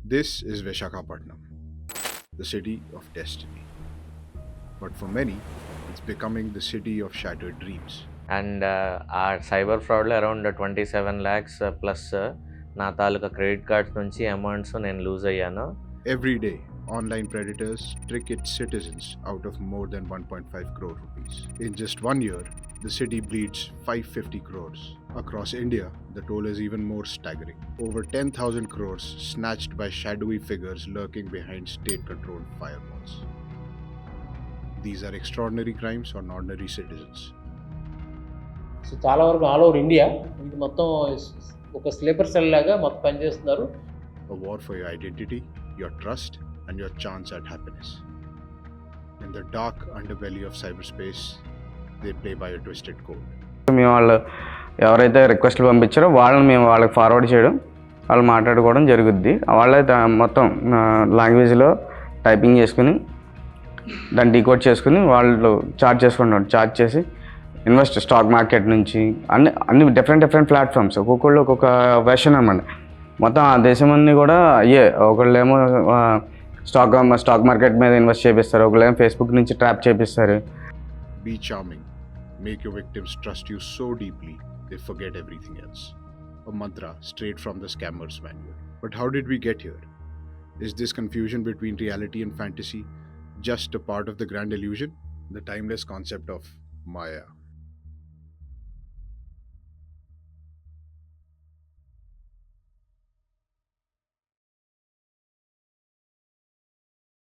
This is Vishakhapatnam, the city of destiny. But for many, it's becoming the city of shattered dreams. And ఆ cyber ఫ్రాడ్లో around 27 lakhs plus నా తాలూకా credit cards నుంచి amounts నేను loose అయ్యాను. Every day, online predators trick its citizens out of more than 1.5 crore rupees. In just 1 year, the city bleeds 550 crores. Across India, the toll is even more staggering. Over 10,000 crores snatched by shadowy figures lurking behind state-controlled firewalls. These are extraordinary crimes on ordinary citizens. So చాలా వరకు all over India ఇది మొత్తం ఒక sleeper cell లాగా మొత్తం పనిచేస్తున్నారు. A war for your identity, your trust, and your chance at happiness. In the dark underbelly of cyberspace, they play by a twisted code. మేము వాళ్ళు ఎవరైతే రిక్వెస్ట్లు పంపించారో వాళ్ళని మేము వాళ్ళకి ఫార్వర్డ్ చేయడం, వాళ్ళు మాట్లాడుకోవడం జరుగుద్ది. వాళ్ళైతే మొత్తం లాంగ్వేజ్లో టైపింగ్ చేసుకుని దాన్ని డీకోడ్ చేసుకుని వాళ్ళు చార్జ్ చేసుకుంటారు. చార్జ్ చేసి స్టాక్ మార్కెట్ నుంచి అన్ని డిఫరెంట్ ప్లాట్ఫామ్స్, ఒక్కొక్కళ్ళు ఒక్కొక్క వెర్షన్ అనమాట. మొత్తం ఆ దేశం అన్నీ కూడా ఒకళ్ళేమో స్టాక్ మార్కెట్ మీద ఇన్వెస్ట్ చేపిస్తారు, ఒకళ్ళేమో ఫేస్బుక్ నుంచి ట్రాప్ చేపిస్తారు. Be charming. Make your victims trust you so deeply they forget everything else. A mantra straight from the scammer's manual. But how did we get here? Is this confusion between reality and fantasy just a part of the grand illusion? The timeless concept of Maya.